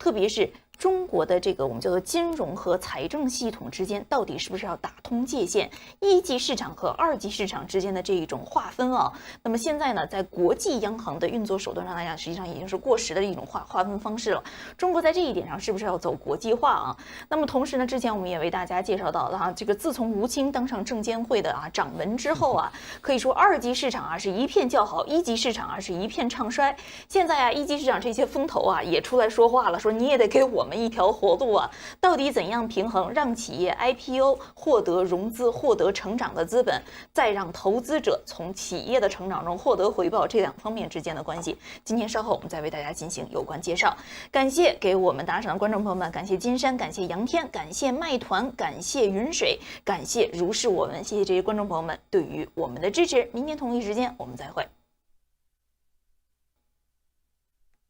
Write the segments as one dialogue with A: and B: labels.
A: 特别是中国的这个我们叫做金融和财政系统之间到底是不是要打通界限，一级市场和二级市场之间的这一种划分啊。那么现在呢，在国际央行的运作手段上来讲，实际上已经是过时的一种划分方式了。中国在这一点上是不是要走国际化啊？那么同时呢，之前我们也为大家介绍到了这个自从吴清当上证监会的掌门之后可以说二级市场是一片叫好，一级市场是一片唱衰。现在一级市场这些风投也出来说话了，说你也得给我们一条活路到底怎样平衡让企业 IPO 获得融资、获得成长的资本，再让投资者从企业的成长中获得回报，这两方面之间的关系，今天稍后我们再为大家进行有关介绍。感谢给我们打赏的观众朋友们，感谢金山，感谢杨天，感谢麦团，感谢云水，感谢如是我们，谢谢这些观众朋友们对于我们的支持。明天同一时间我们再会。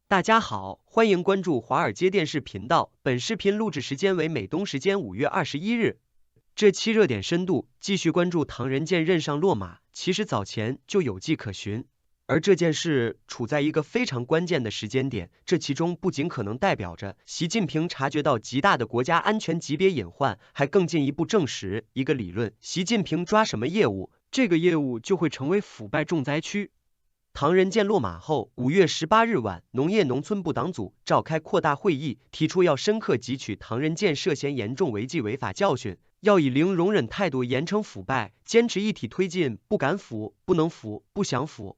B: 大家好，欢迎关注华尔街电视频道。本视频录制时间为美东时间5月21日。这期热点深度继续关注唐仁健任上落马，其实早前就有迹可循，而这件事处在一个非常关键的时间点，这其中不仅可能代表着习近平察觉到极大的国家安全级别隐患，还更进一步证实一个理论：习近平抓什么业务，这个业务就会成为腐败重灾区。唐仁健落马后，5月18日晚，农业农村部党组召开扩大会议，提出要深刻汲取唐仁健涉嫌严重违纪违法教训，要以零容忍态度严惩腐败，坚持一体推进，不敢腐、不能腐、不想腐。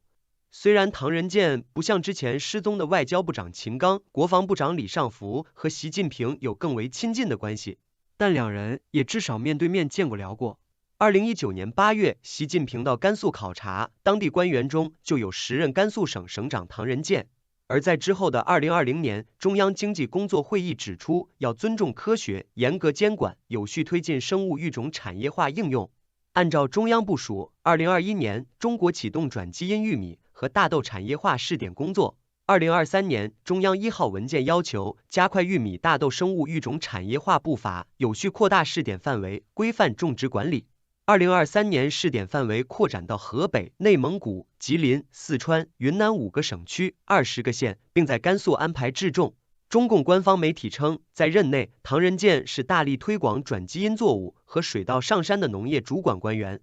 B: 虽然唐仁健不像之前失踪的外交部长秦刚、国防部长李尚福和习近平有更为亲近的关系，但两人也至少面对面见过聊过。2019年8月，习近平到甘肃考察，当地官员中就有时任甘肃省省长唐仁健。而在之后的2020年，中央经济工作会议指出，要尊重科学，严格监管，有序推进生物育种产业化应用。按照中央部署，2021年中国启动转基因玉米和大豆产业化试点工作。2023年，中央1号文件要求加快玉米、大豆生物育种产业化步伐，有序扩大试点范围，规范种植管理。2023年试点范围扩展到河北、内蒙古、吉林、四川、云南5个省区、20个县，并在甘肃安排制种。中共官方媒体称，在任内，唐仁健是大力推广转基因作物和水稻上山的农业主管官员。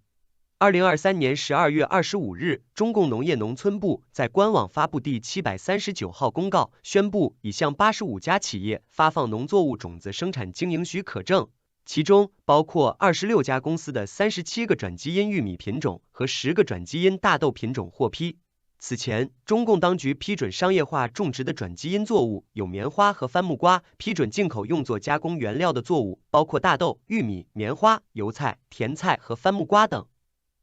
B: 2023年12月25日，中共农业农村部在官网发布第739号公告，宣布已向85家企业发放农作物种子生产经营许可证。其中包括26家公司的37个转基因玉米品种和10个转基因大豆品种获批。此前，中共当局批准商业化种植的转基因作物有棉花和番木瓜，批准进口用作加工原料的作物包括大豆、玉米、棉花、油菜、甜菜和番木瓜等。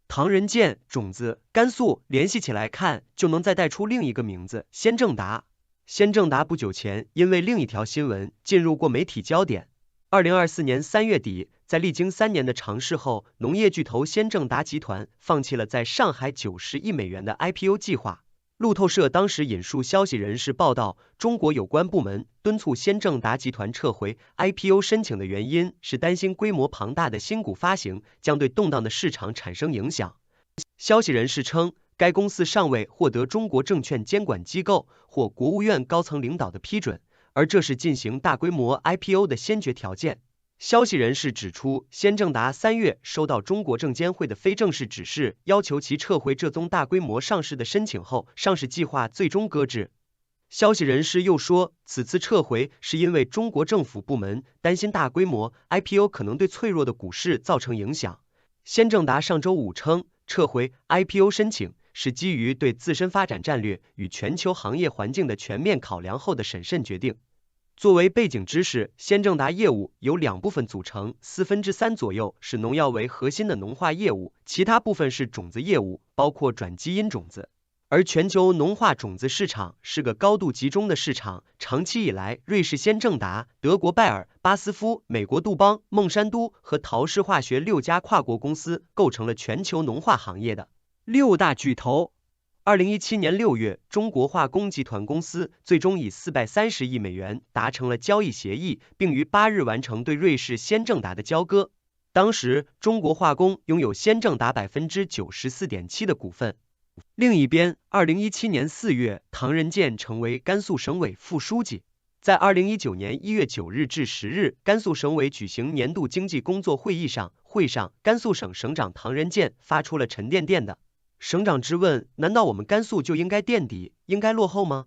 B: 唐仁健、种子、甘肃联系起来看，就能再带出另一个名字——先正达。先正达不久前因为另一条新闻进入过媒体焦点。2024年3月底，在历经3年的尝试后，农业巨头先正达集团放弃了在上海90亿美元的 IPO 计划。路透社当时引述消息人士报道，中国有关部门敦促先正达集团撤回 IPO 申请的原因是担心规模庞大的新股发行将对动荡的市场产生影响。消息人士称，该公司尚未获得中国证券监管机构或国务院高层领导的批准，而这是进行大规模 IPO 的先决条件。消息人士指出，先正达3月收到中国证监会的非正式指示，要求其撤回这宗大规模上市的申请后，上市计划最终搁置。消息人士又说，此次撤回是因为中国政府部门担心大规模 IPO 可能对脆弱的股市造成影响。先正达上周五称，撤回 IPO 申请是基于对自身发展战略与全球行业环境的全面考量后的审慎决定。作为背景知识，先正达业务由2部分组成，3/4左右是农药为核心的农化业务，其他部分是种子业务，包括转基因种子。而全球农化种子市场是个高度集中的市场，长期以来，瑞士先正达、德国拜耳、巴斯夫、美国杜邦、孟山都和陶氏化学6家跨国公司构成了全球农化行业的6大巨头。2017年6月，中国化工集团公司最终以430亿美元达成了交易协议，并于8日完成对瑞士先正达的交割。当时，中国化工拥有先正达 94.7% 的股份。另一边，2017年4月，唐仁健成为甘肃省委副书记。在2019年1月9日至10日，甘肃省委举行年度经济工作会议上，甘肃省省长唐仁健发出了沉甸甸的省长质问：难道我们甘肃就应该垫底，应该落后吗？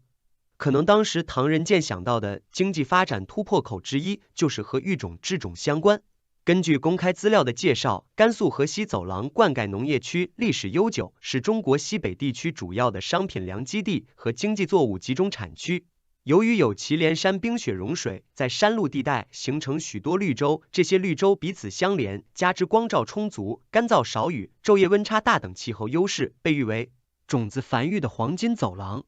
B: 可能当时唐仁健想到的经济发展突破口之一，就是和育种制种相关。根据公开资料的介绍，甘肃河西走廊灌溉农业区历史悠久，是中国西北地区主要的商品粮基地和经济作物集中产区。由于有祁连山冰雪融水，在山路地带形成许多绿洲，这些绿洲彼此相连，加之光照充足、干燥少雨、昼夜温差大等气候优势，被誉为种子繁育的黄金走廊。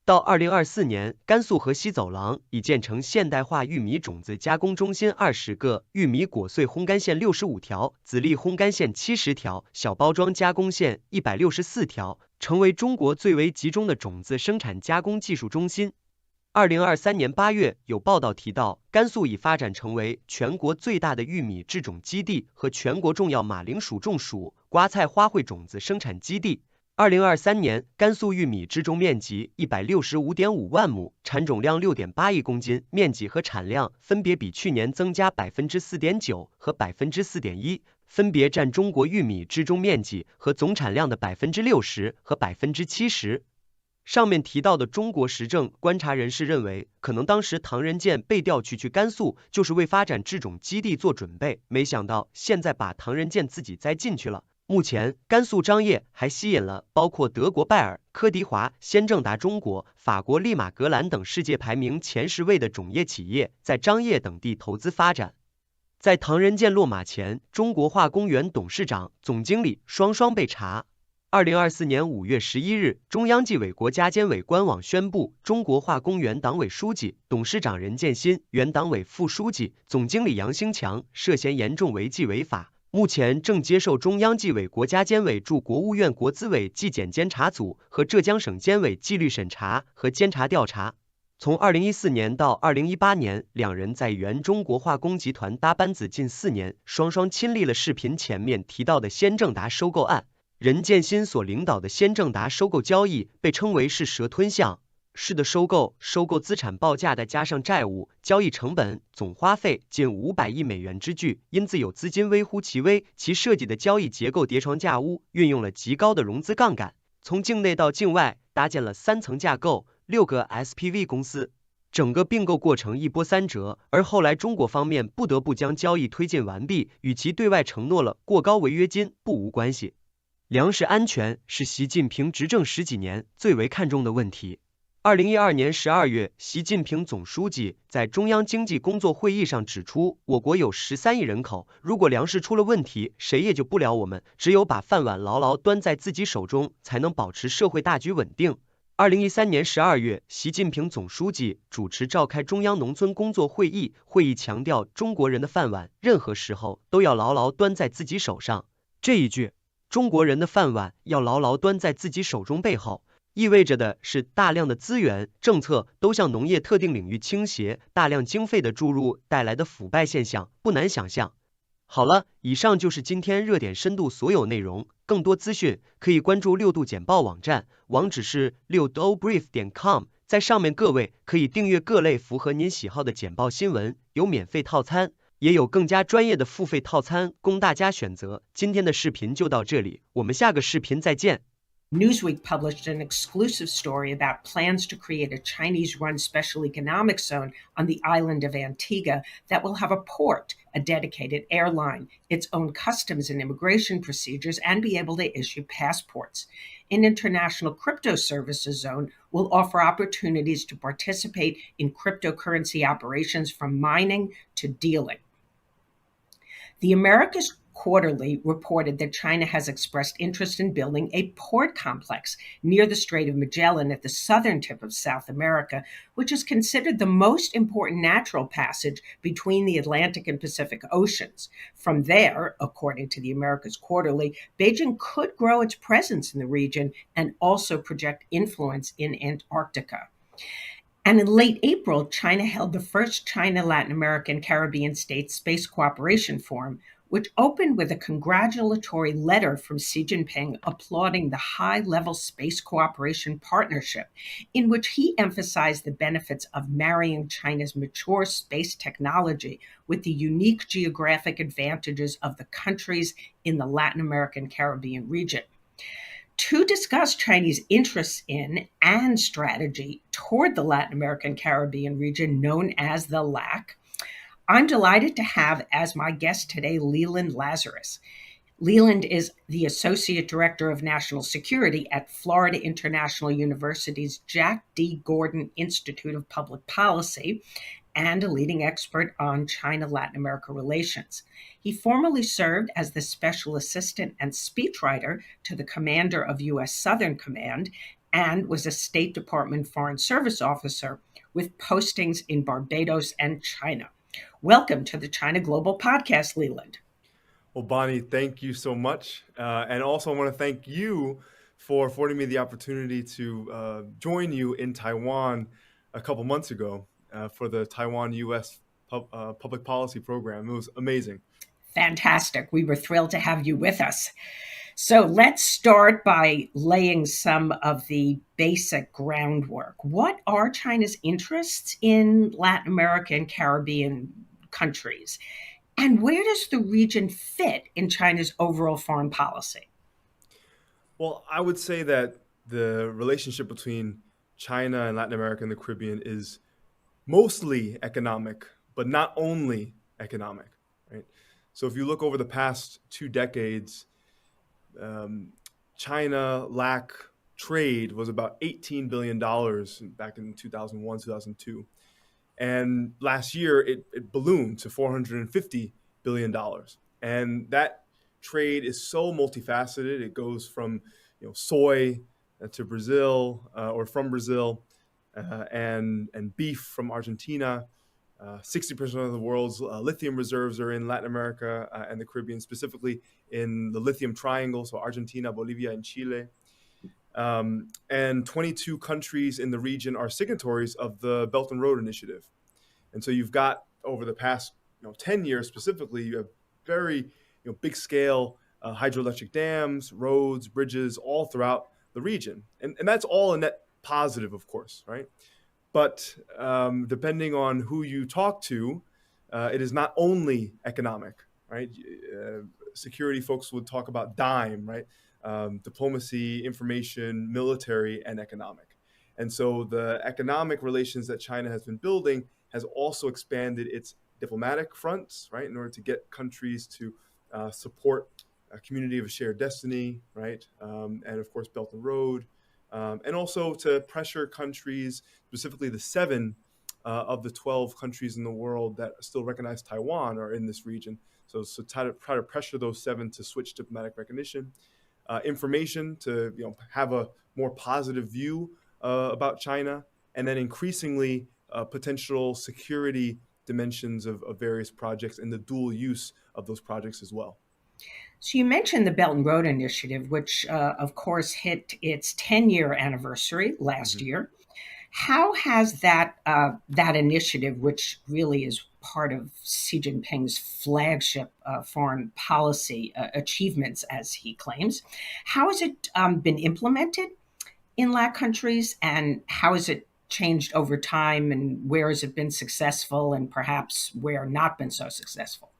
B: 到2024年，甘肃河西走廊已建成现代化玉米种子加工中心20个，玉米果穗烘干线65条，籽粒烘干线70条，小包装加工线164条，成为中国最为集中的种子生产加工技术中心。2023年8月，有报道提到，甘肃已发展成为全国最大的玉米制种基地和全国重要马铃薯种薯、瓜菜花卉种子生产基地。2023年，甘肃玉米植种面积165.5万亩，产种量6.8亿公斤，面积和产量分别比去年增加 4.9% 和 4.1%， 分别占中国玉米植种面积和总产量的 60% 和 70%。上面提到的中国时政观察人士认为，可能当时唐仁健被调去甘肃，就是为发展制种基地做准备，没想到现在把唐仁健自己栽进去了。目前，甘肃张掖还吸引了包括德国拜耳、科迪华、先正达中国、法国利马格兰等世界排名前10位的种业企业在张掖等地投资发展。在唐仁健落马前，中国化工园董事长、总经理双双被查。2024年5月11日，中央纪委国家监委官网宣布，中国化工园党委书记、董事长任建新、原党委副书记、总经理杨兴强涉嫌严重违纪违法，目前正接受中央纪委国家监委驻国务院国资委纪检监察组和浙江省监委纪律审查和监察调查。从2014年到2018年，两人在原中国化工集团搭班子近4年，双双亲历了视频前面提到的先正达收购案。任建新所领导的先正达收购交易被称为是蛇吞象式的收购资产报价的加上债务，交易成本总花费近500亿美元之巨，因此有资金微乎其微，其设计的交易结构叠床架屋，运用了极高的融资杠杆，从境内到境外搭建了3层架构，6个 SPV 公司，整个并购过程一波三折，而后来中国方面不得不将交易推进完毕，与其对外承诺了过高违约金不无关系。粮食安全是习近平执政10几年最为看重的问题。2012年12月，习近平总书记在中央经济工作会议上指出，我国有13亿人口，如果粮食出了问题，谁也救不了我们，只有把饭碗牢牢端在自己手中，才能保持社会大局稳定。2013年12月，习近平总书记主持召开中央农村工作会议，会议强调中国人的饭碗任何时候都要牢牢端在自己手上。这一句中国人的饭碗要牢牢端在自己手中背后，意味着的是大量的资源、政策都向农业特定领域倾斜，大量经费的注入带来的腐败现象不难想象。好了，以上就是今天热点深度所有内容，更多资讯可以关注6度简报网站，网址是6dobrief.com，在上面各位可以订阅各类符合您喜好的简报新闻，有免费套餐，也有更加专业的付费套餐供大家选择。今天的视频就到这里，我们下个视频再见。
C: Newsweek published an exclusive story about plans to create a Chinese-run special economic zone on the island of Antigua that will have a port, a dedicated airline, its own customs and immigration procedures, and be able to issue passports. An international crypto services zone will offer opportunities to participate in cryptocurrency operations from mining to dealing. The Americas Quarterly reported that China has expressed interest in building a port complex near the Strait of Magellan at the southern tip of South America, which is considered the most important natural passage between the Atlantic and Pacific Oceans. From there, according to the Americas Quarterly, Beijing could grow its presence in the region and also project influence in Antarctica. And in late April, China held the first China, Latin America, and Caribbean States Space Cooperation Forum, which opened with a congratulatory letter from Xi Jinping applauding the high-level space cooperation partnership, in which he emphasized the benefits of marrying China's mature space technology with the unique geographic advantages of the countries in the Latin American Caribbean region. To discuss Chinese interests in and strategy toward the Latin American Caribbean region known as the LAC, I'm delighted to have as my guest today Leland Lazarus. Leland is the Associate Director of National Security at Florida International University's Jack D. Gordon Institute of Public Policy and a leading expert on China-Latin America relations. He formerly served as the Special Assistant and Speechwriter to the Commander of U.S. Southern Command and was a State Department Foreign Service Officer with postings in Barbados and China. Welcome to the China Global Podcast, Leland.
D: Well, Bonnie, thank you so much. And also I want to thank you for affording me the opportunity to join you in Taiwan a couple months ago for the Taiwan-U.S. Public Policy Program. It was amazing.
C: Fantastic. We were thrilled to have you with us. So let's start by laying some of the basic groundwork. What are China's interests in Latin America and Caribbean countries? And where does the region fit in China's overall foreign policy?
D: Well, I would say that the relationship between China and Latin America and the Caribbean is mostly economic, but not only economic, right? So if you look over the past 2 decades, China-LAC trade was about $18 billion back in 2001, 2002. And last year, it ballooned to $450 billion. And that trade is so multifaceted. It goes from soy to Brazil or from Brazil and beef from Argentina. 60% of the world's lithium reserves are in Latin America and the Caribbean, specifically in the lithium triangle, so Argentina, Bolivia, and Chile. And 22 countries in the region are signatories of the Belt and Road Initiative. And so you've got, over the past 10 years specifically, you have very big scale hydroelectric dams, roads, bridges, all throughout the region. And that's all a net positive, of course, right? But depending on who you talk to, it is not only economic, right? Security folks would talk about DIME, right? Diplomacy, information, military, and economic. And so the economic relations that China has been building has also expanded its diplomatic fronts, right? In order to get countries to support a community of a shared destiny, right? And of course, Belt and Road. And also to pressure countries, specifically the 7 of the 12 countries in the world that still recognize Taiwan are in this region. So try to pressure those 7 to switch diplomatic recognition, information to have a more positive view about China, and then increasingly potential security dimensions of various projects and the dual use of those projects as well.
C: So you mentioned the Belt and Road Initiative, which, of course, hit its 10-year anniversary last year. How has that initiative, which really is part of Xi Jinping's flagship foreign policy achievements, as he claims, how has it been implemented in LAC countries, and how has it changed over time, and where has it been successful and perhaps where not been so successful?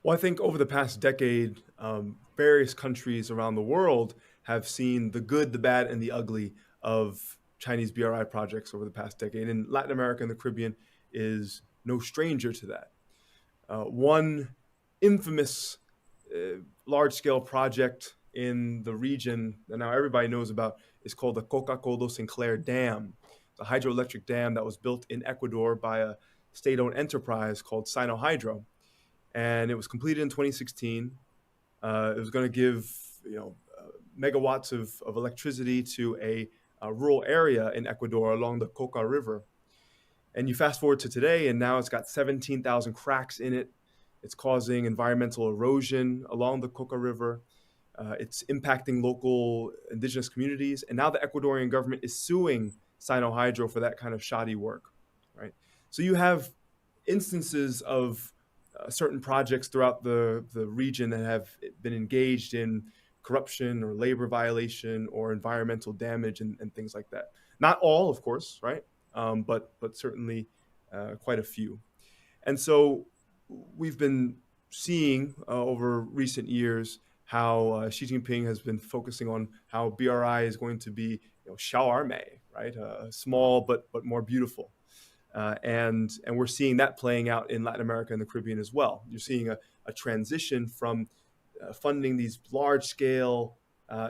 D: Well, I think over the past decade, various countries around the world have seen the good, the bad, and the ugly of Chinese BRI projects over the past decade. And Latin America and the Caribbean is no stranger to that. One infamous large-scale project in the region that now everybody knows about is called the Coca-Cola Sinclair Dam, the hydroelectric dam that was built in Ecuador by a state-owned enterprise called Sinohydro. And it was completed in 2016. It was going to give megawatts of electricity to a rural area in Ecuador along the Coca River. And you fast forward to today, and now it's got 17,000 cracks in it. It's causing environmental erosion along the Coca River. It's impacting local indigenous communities. And now the Ecuadorian government is suing Sinohydro for that kind of shoddy work, right? So you have instances of certain projects throughout the region that have been engaged in corruption or labor violation or environmental damage and things like that. Not all, of course, right? But certainly quite a few. And so we've been seeing over recent years how Xi Jinping has been focusing on how BRI is going to be, xiao er mei, right? Small but more beautiful. And we're seeing that playing out in Latin America and the Caribbean as well. You're seeing a transition from funding these large-scale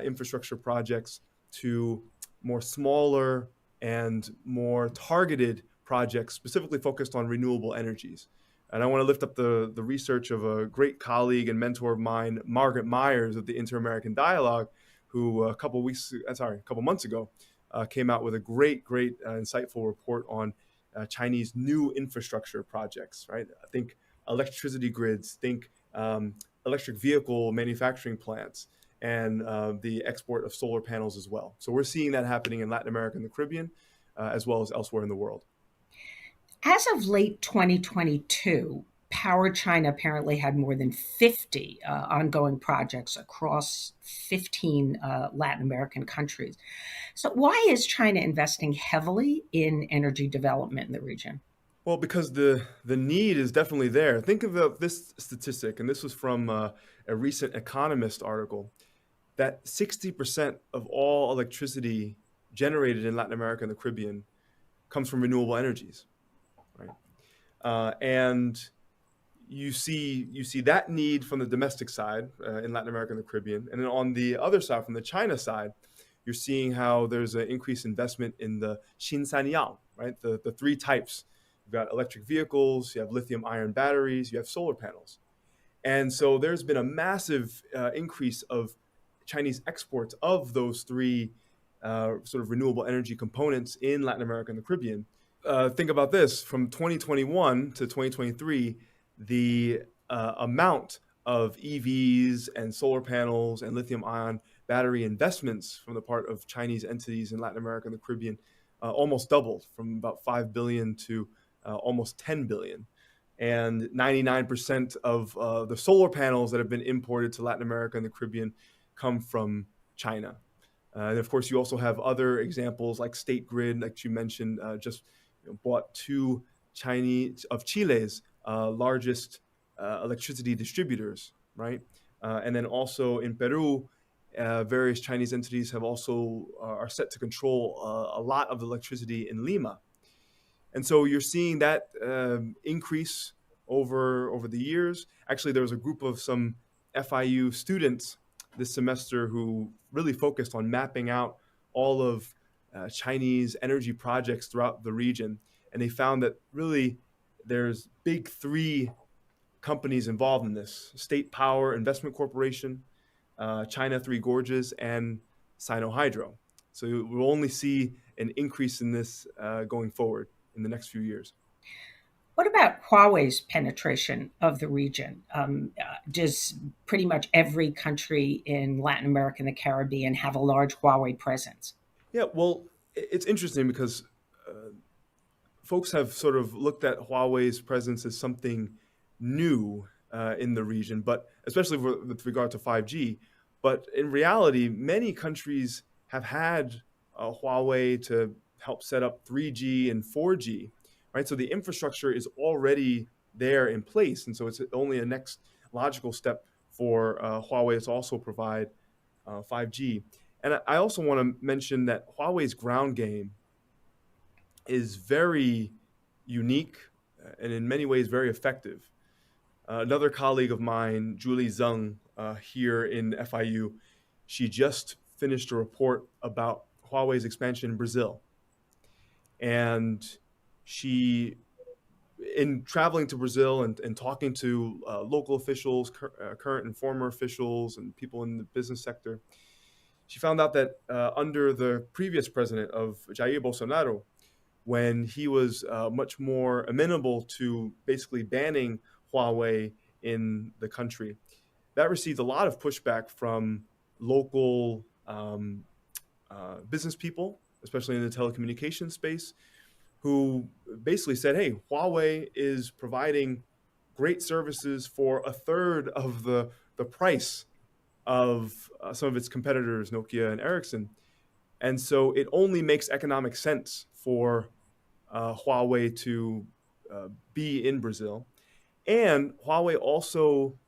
D: infrastructure projects to more smaller and more targeted projects specifically focused on renewable energies. And I want to lift up the research of a great colleague and mentor of mine, Margaret Myers of the Inter-American Dialogue, who a couple months ago came out with a great insightful report on Chinese new infrastructure projects, right? Think electricity grids, think electric vehicle manufacturing plants, and the export of solar panels as well. So we're seeing that happening in Latin America and the Caribbean, as well as elsewhere in the world.
C: As of late 2022, Power China apparently had more than 50 ongoing projects across 15 Latin American countries. So why is China investing heavily in energy development in the region?
D: Well, because the need is definitely there. Think of this statistic, and this was from a recent Economist article, that 60% of all electricity generated in Latin America and the Caribbean comes from renewable energies, right? And you see that need from the domestic side in Latin America and the Caribbean, and then on the other side, from the China side, you're seeing how there's an increased investment in the Xinsaniyang, right? The three types. You've got electric vehicles, you have lithium ion batteries, you have solar panels. And so there's been a massive increase of Chinese exports of those three sort of renewable energy components in Latin America and the Caribbean. Think about this, from 2021 to 2023, the amount of EVs and solar panels and lithium ion battery investments from the part of Chinese entities in Latin America and the Caribbean almost doubled, from about 5 billion to almost 10 billion. And 99% of the solar panels that have been imported to Latin America and the Caribbean come from China. And of course, you also have other examples like State Grid, like you mentioned, just bought two of Chile's largest electricity distributors, right? And then also in Peru, various Chinese entities are set to control a lot of the electricity in Lima. And so you're seeing that increase over the years. Actually, there was a group of some FIU students this semester who really focused on mapping out all of Chinese energy projects throughout the region. And they found that really there's big three companies involved in this: State Power Investment Corporation, China Three Gorges, and Sinohydro. So we'll only see an increase in this going forward in the next few years.
C: What about Huawei's penetration of the region? Does pretty much every country in Latin America and the Caribbean have a large Huawei presence?
D: Yeah, well, it's interesting because folks have sort of looked at Huawei's presence as something new in the region, but especially with regard to 5G. But in reality, many countries have had Huawei to help set up 3G and 4G, right? So the infrastructure is already there in place. And so it's only a next logical step for Huawei to also provide 5G. And I also want to mention that Huawei's ground game is very unique and in many ways very effective. Another colleague of mine, Julie Zheng, here in FIU, she just finished a report about Huawei's expansion in Brazil. And she, in traveling to Brazil and talking to local officials, current and former officials, and people in the business sector, she found out that under the previous president of Jair Bolsonaro, when he was much more amenable to basically banning Huawei in the country, that received a lot of pushback from local business people, especially in the telecommunications space, who basically said, hey, Huawei is providing great services for a third of the price of some of its competitors, Nokia and Ericsson. And so it only makes economic sense for Huawei to be in Brazil. And Huawei also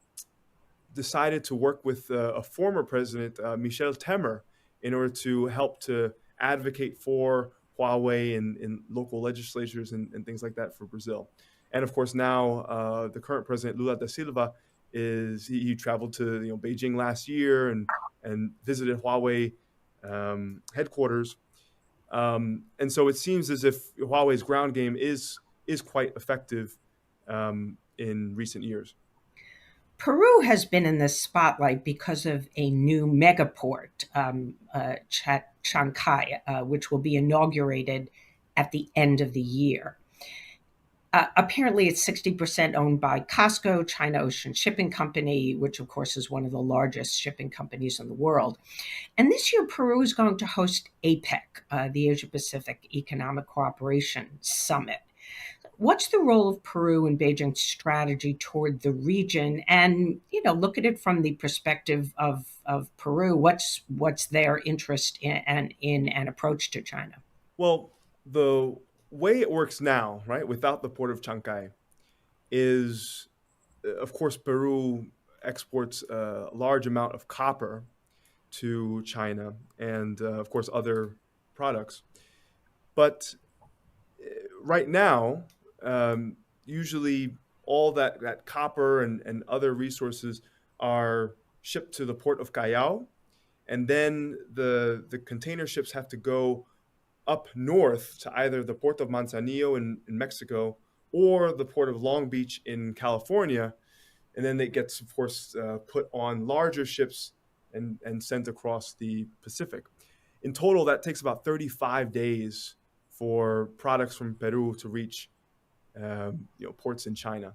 D: decided to work with a former president, Michel Temer, in order to help to advocate for Huawei in local legislatures and things like that for Brazil. And of course, now the current president, Lula da Silva, he traveled to Beijing last year and visited Huawei headquarters. And so it seems as if Huawei's ground game is quite effective in recent years.
C: Peru has been in the spotlight because of a new megaport, Chancay, which will be inaugurated at the end of the year. Apparently, it's 60% owned by COSCO, China Ocean Shipping Company, which, of course, is one of the largest shipping companies in the world. And this year, Peru is going to host APEC, the Asia-Pacific Economic Cooperation Summit. What's the role of Peru in Beijing's strategy toward the region? And, look at it from the perspective of Peru. What's their interest in an approach to China?
D: Well, the way it works now, right, without the port of Chancay, is, of course, Peru exports a large amount of copper to China and, of course, other products. But right now, usually all that copper and other resources are shipped to the port of Callao, and then the container ships have to go up north to either the port of Manzanillo in Mexico or the port of Long Beach in California, and then it gets, of course, put on larger ships and sent across the Pacific. In total, that takes about 35 days for products from Peru to reach ports in China.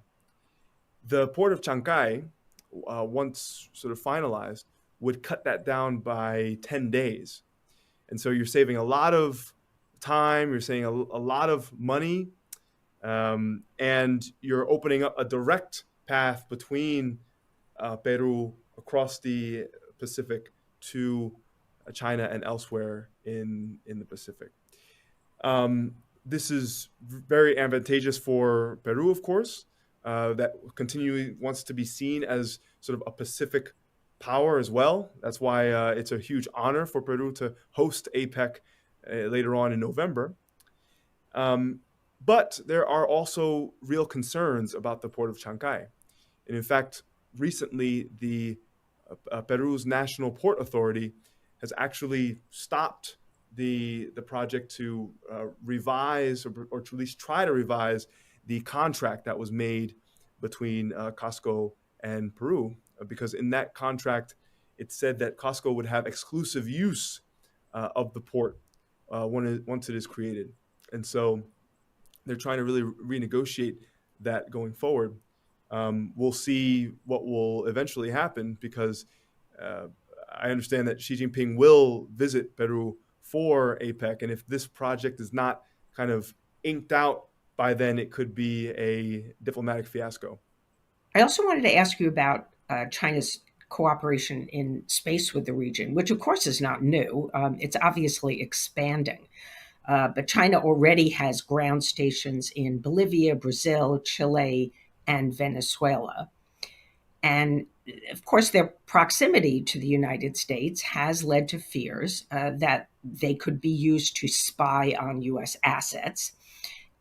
D: The port of Chancay, once sort of finalized, would cut that down by 10 days. And so you're saving a lot of time, you're saving a lot of money, and you're opening up a direct path between Peru across the Pacific to China and elsewhere in the Pacific. This is very advantageous for Peru, of course, that continually wants to be seen as sort of a Pacific power as well. That's why it's a huge honor for Peru to host APEC later on in November. But there are also real concerns about the port of Chancay. And in fact, recently, the Peru's National Port Authority has actually stopped the project to revise or to at least try to revise the contract that was made between COSCO and Peru, because in that contract, it said that COSCO would have exclusive use of the port once it is created. And so they're trying to really renegotiate that going forward. We'll see what will eventually happen, because I understand that Xi Jinping will visit Peru for APEC. And if this project is not kind of inked out by then, it could be a diplomatic fiasco.
C: I also wanted to ask you about China's cooperation in space with the region, which of course is not new. It's obviously expanding. But China already has ground stations in Bolivia, Brazil, Chile, and Venezuela. And of course, their proximity to the United States has led to fears that they could be used to spy on U.S. assets.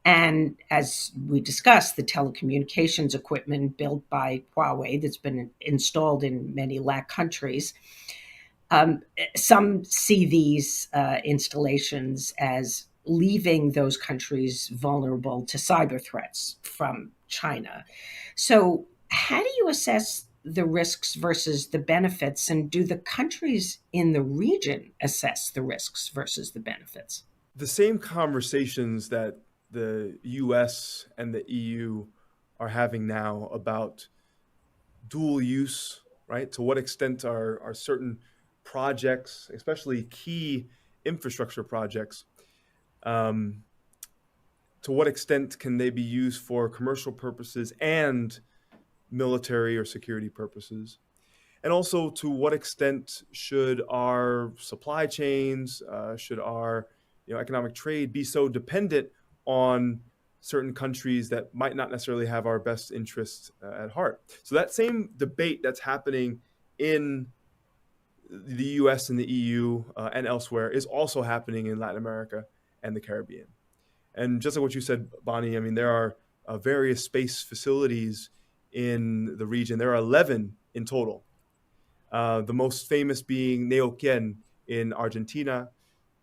C: And as we discussed, the telecommunications equipment built by Huawei that's been installed in many LAC countries, some see these installations as leaving those countries vulnerable to cyber threats from China. So how do you assess the risks versus the benefits, and do the countries in the region assess the risks versus the benefits?
D: The same conversations that the US and the EU are having now about dual use, right? To what extent are certain projects, especially key infrastructure projects, to what extent can they be used for commercial purposes and military or security purposes? And also, to what extent should our supply chains, should our economic trade be so dependent on certain countries that might not necessarily have our best interests at heart? So that same debate that's happening in the US and the EU and elsewhere is also happening in Latin America and the Caribbean. And just like what you said, Bonnie, I mean, there are various space facilities in the region. There are 11 in total. The most famous being Neuquén in Argentina.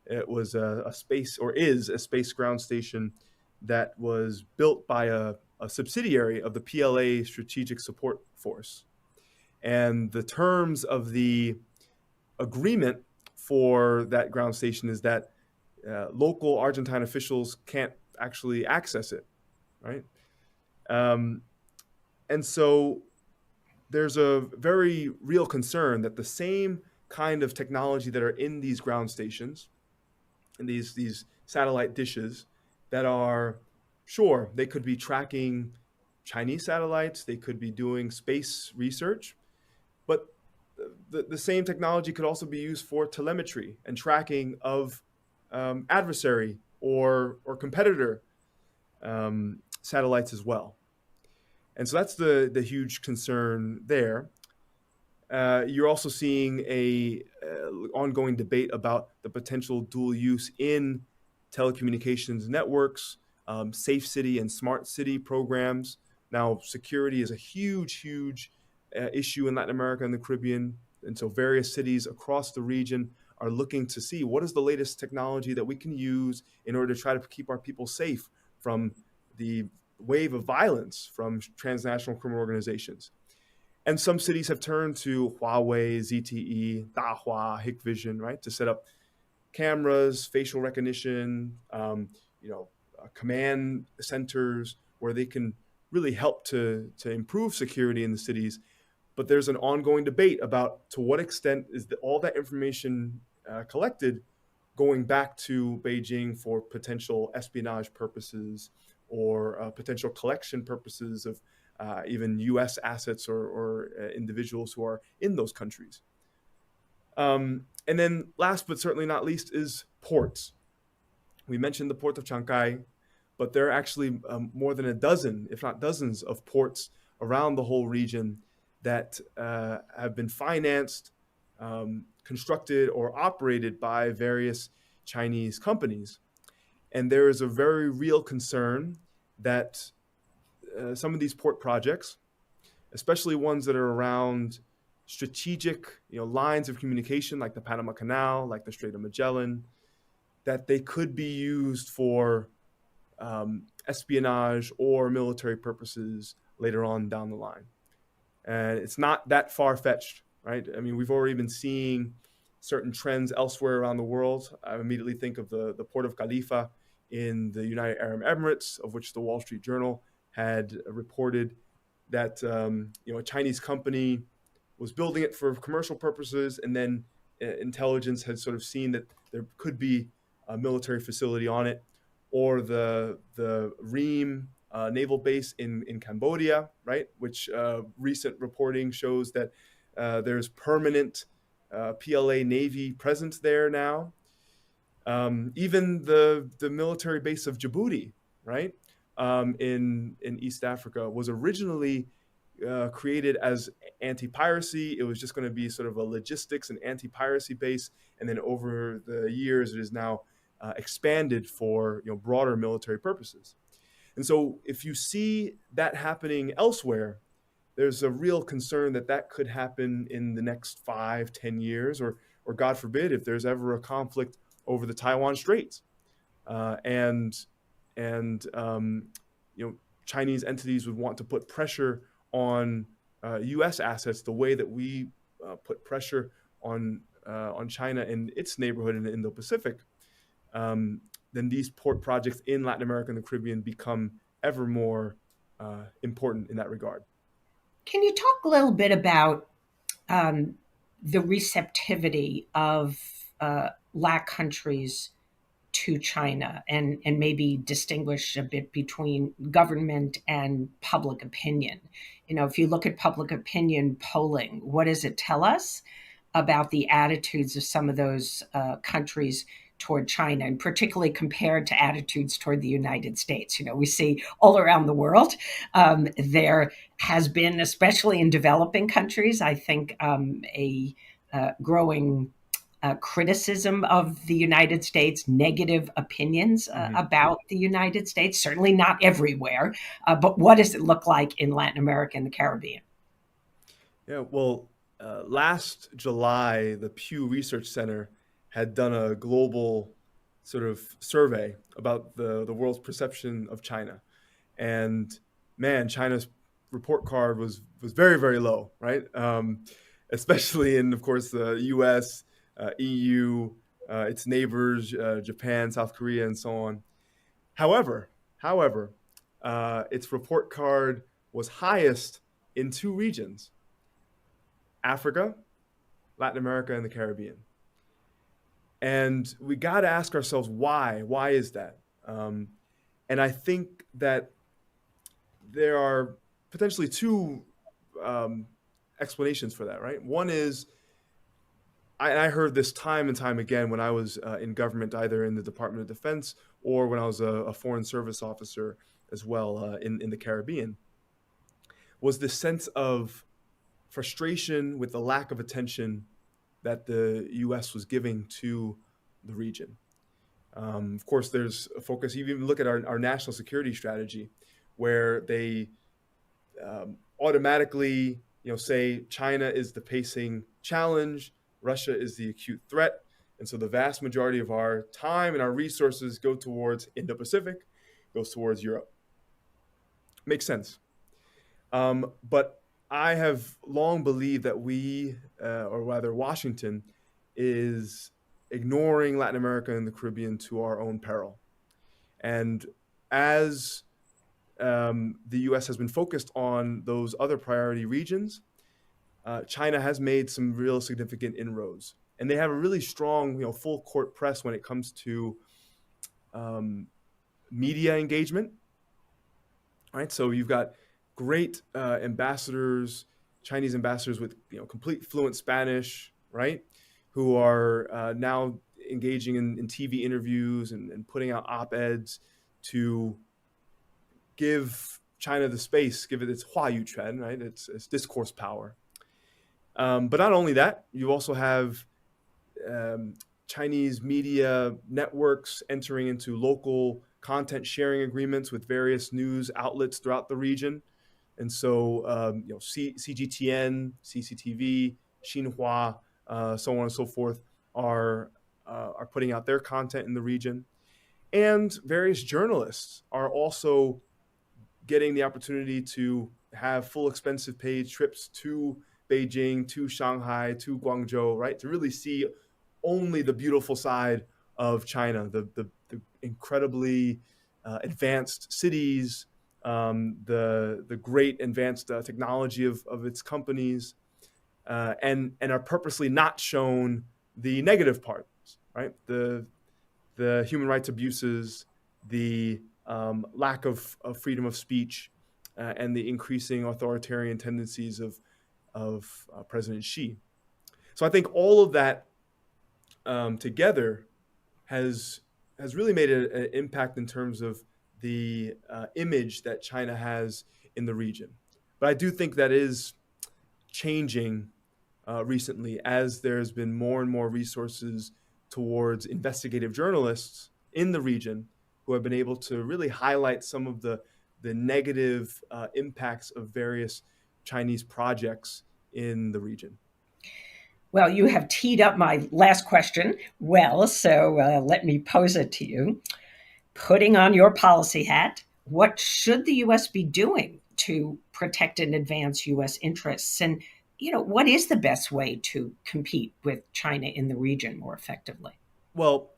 D: It was a space, or is a space ground station that was built by a subsidiary of the PLA Strategic Support Force. And the terms of the agreement for that ground station is that local Argentine officials can't actually access it, right? And so there's a very real concern that the same kind of technology that are in these ground stations and these satellite dishes that are, sure, they could be tracking Chinese satellites, they could be doing space research, but the same technology could also be used for telemetry and tracking of adversary or competitor satellites as well. And so that's the huge concern there. You're also seeing a ongoing debate about the potential dual use in telecommunications networks, safe city and smart city programs. Now, security is a huge issue in Latin America and the Caribbean. And so various cities across the region are looking to see what is the latest technology that we can use in order to try to keep our people safe from the wave of violence from transnational criminal organizations. And some cities have turned to Huawei, ZTE, Dahua, Hikvision, right, to set up cameras, facial recognition, command centers where they can really help to improve security in the cities. But there's an ongoing debate about to what extent is all that information collected going back to Beijing for potential espionage purposes or potential collection purposes of even U.S. assets or individuals who are in those countries. And then last but certainly not least is ports. We mentioned the port of Chancay, but there are actually more than a dozen, if not dozens, of ports around the whole region that have been financed, constructed, or operated by various Chinese companies. And there is a very real concern that some of these port projects, especially ones that are around strategic lines of communication like the Panama Canal, like the Strait of Magellan, that they could be used for espionage or military purposes later on down the line. And it's not that far-fetched, right? I mean, we've already been seeing certain trends elsewhere around the world. I immediately think of the port of Khalifa in the United Arab Emirates, of which the Wall Street Journal had reported that a Chinese company was building it for commercial purposes, and then intelligence had sort of seen that there could be a military facility on it, or the Ream naval base in Cambodia, right? Which recent reporting shows that there's permanent PLA Navy presence there now. Even the military base of Djibouti, right, in East Africa, was originally created as anti-piracy. It was just going to be sort of a logistics and anti-piracy base, and then over the years, it is now expanded for broader military purposes. And so, if you see that happening elsewhere, there's a real concern that could happen in the next 5-10 years, or God forbid, if there's ever a conflict over the Taiwan Straits, and Chinese entities would want to put pressure on U.S. assets the way that we put pressure on China and its neighborhood in the Indo-Pacific. Then these port projects in Latin America and the Caribbean become ever more important in that regard.
C: Can you talk a little bit about the receptivity of LAC countries to China and maybe distinguish a bit between government and public opinion. If you look at public opinion polling, what does it tell us about the attitudes of some of those countries toward China, and particularly compared to attitudes toward the United States? We see all around the world, there has been, especially in developing countries, I think a growing criticism of the United States, negative opinions about the United States, certainly not everywhere, but what does it look like in Latin America and the Caribbean?
D: Yeah, well, last July, the Pew Research Center had done a global sort of survey about the world's perception of China. And man, China's report card was very, very low, right? Especially in, of course, the US, EU, its neighbors, Japan, South Korea, and so on. However, its report card was highest in two regions: Africa, Latin America, and the Caribbean. And we got to ask ourselves why. Why is that? And I think that there are potentially two explanations for that, right? One is, I heard this time and time again when I was in government, either in the Department of Defense or when I was a foreign service officer as well in the Caribbean, was this sense of frustration with the lack of attention that the U.S. was giving to the region. Of course, there's a focus. You even look at our national security strategy, where they automatically say China is the pacing challenge, Russia is the acute threat. And so the vast majority of our time and our resources go towards Indo-Pacific, goes towards Europe. Makes sense. But I have long believed that we, or rather Washington, is ignoring Latin America and the Caribbean to our own peril. And as the U.S. has been focused on those other priority regions, China has made some real significant inroads. And they have a really strong, full court press when it comes to media engagement. Right? So you've got great ambassadors, Chinese ambassadors with complete fluent Spanish, right? Who are now engaging in TV interviews and putting out op-eds to give China the space, give it its 话语权, right? Its discourse power. But not only that, you also have Chinese media networks entering into local content sharing agreements with various news outlets throughout the region. And so, CGTN, CCTV, Xinhua, so on and so forth, are putting out their content in the region. And various journalists are also getting the opportunity to have full expensive paid trips to Beijing, to Shanghai, to Guangzhou, right? To really see only the beautiful side of China, the incredibly advanced cities, the great advanced technology of its companies, and are purposely not shown the negative parts, right? The human rights abuses, the lack of freedom of speech, and the increasing authoritarian tendencies of President Xi. So I think all of that together has really made an impact in terms of the image that China has in the region. But I do think that is changing recently as there's been more and more resources towards investigative journalists in the region who have been able to really highlight some of the negative impacts of various Chinese projects in the region.
C: Well, you have teed up my last question well, so let me pose it to you. Putting on your policy hat, what should the U.S. be doing to protect and advance U.S. interests? And, what is the best way to compete with China in the region more effectively?
D: Well,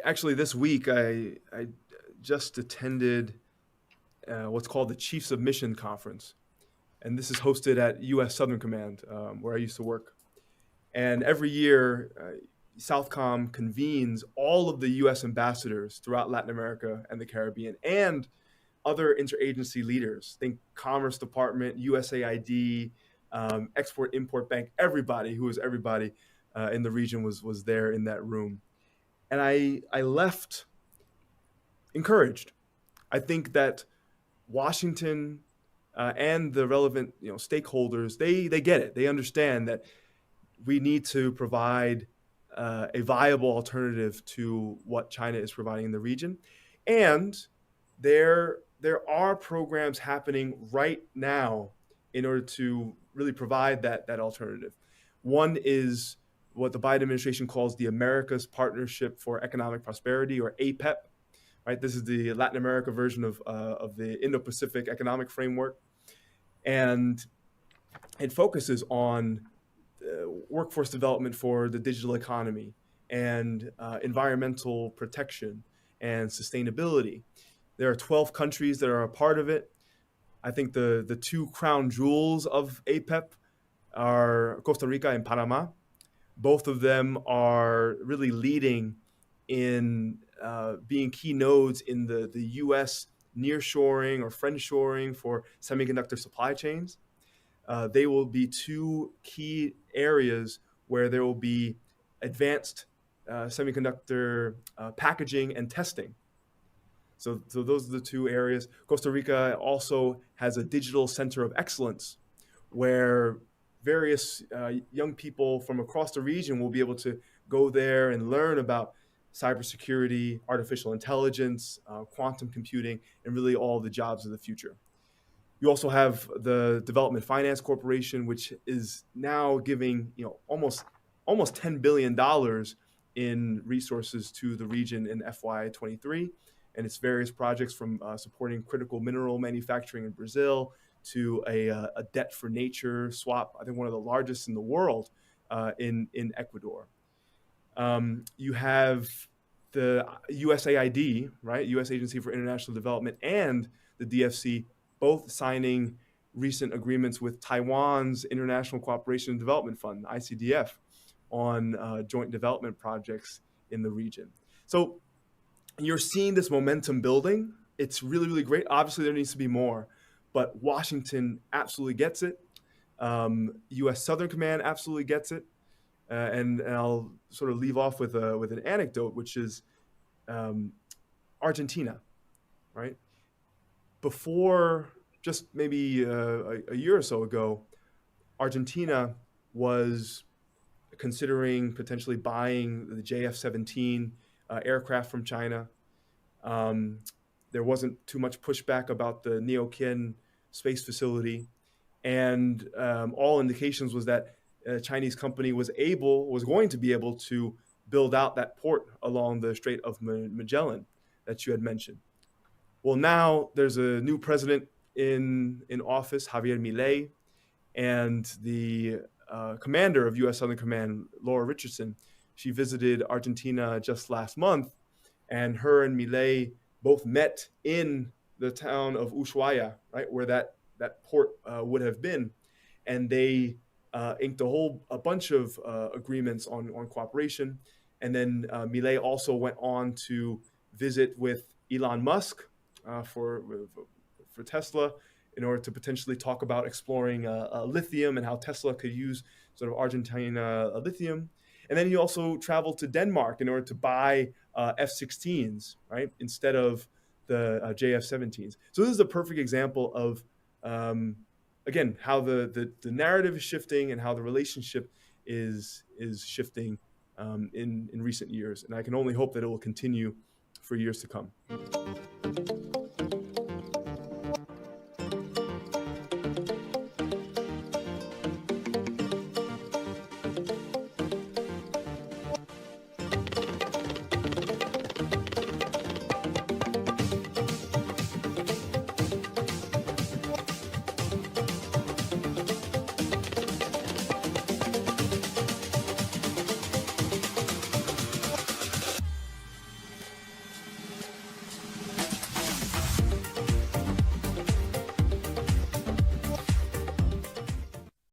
D: actually, this week I just attended what's called the Chiefs of Mission Conference. And this is hosted at U.S. Southern Command, where I used to work. And every year, Southcom convenes all of the U.S. ambassadors throughout Latin America and the Caribbean and other interagency leaders. Think Commerce Department, USAID, Export-Import Bank, everybody who was everybody in the region was there in that room. And I left encouraged. I think that Washington and the relevant stakeholders, they get it. They understand that we need to provide a viable alternative to what China is providing in the region. And there are programs happening right now in order to really provide that alternative. One is what the Biden administration calls the America's Partnership for Economic Prosperity, or APEP. Right? This is the Latin America version of the Indo-Pacific Economic Framework. And it focuses on workforce development for the digital economy and environmental protection and sustainability. There are 12 countries that are a part of it. I think the two crown jewels of APEP are Costa Rica and Panama. Both of them are really leading in being key nodes in the U.S. nearshoring or friendshoring for semiconductor supply chains. They will be two key areas where there will be advanced semiconductor packaging and testing. So those are the two areas. Costa Rica also has a digital center of excellence where various young people from across the region will be able to go there and learn about cybersecurity, artificial intelligence, quantum computing, and really all the jobs of the future. You also have the Development Finance Corporation, which is now giving almost $10 billion in resources to the region in FY23, and its various projects from supporting critical mineral manufacturing in Brazil to a debt for nature swap, I think one of the largest in the world in Ecuador. You have the USAID, right, U.S. Agency for International Development, and the DFC both signing recent agreements with Taiwan's International Cooperation and Development Fund, ICDF, on joint development projects in the region. So you're seeing this momentum building. It's really, really great. Obviously, there needs to be more, but Washington absolutely gets it. U.S. Southern Command absolutely gets it. And I'll sort of leave off with an anecdote, which is Argentina, right? Before just maybe a year or so ago, Argentina was considering potentially buying the JF-17 aircraft from China. There wasn't too much pushback about the Neuquén space facility. And all indications was that a Chinese company was going to be able to build out that port along the Strait of Magellan that you had mentioned. Well, now there's a new president in office, Javier Milei, and the commander of U.S. Southern Command, Laura Richardson. She visited Argentina just last month, and her and Milei both met in the town of Ushuaia, right, where that port would have been, and they inked a bunch of agreements on cooperation. And then Milei also went on to visit with Elon Musk for Tesla in order to potentially talk about exploring lithium and how Tesla could use sort of Argentina lithium. And then he also traveled to Denmark in order to buy F-16s, right, instead of the JF-17s. So this is a perfect example of, again, how the narrative is shifting and how the relationship is shifting in recent years. And I can only hope that it will continue for years to come.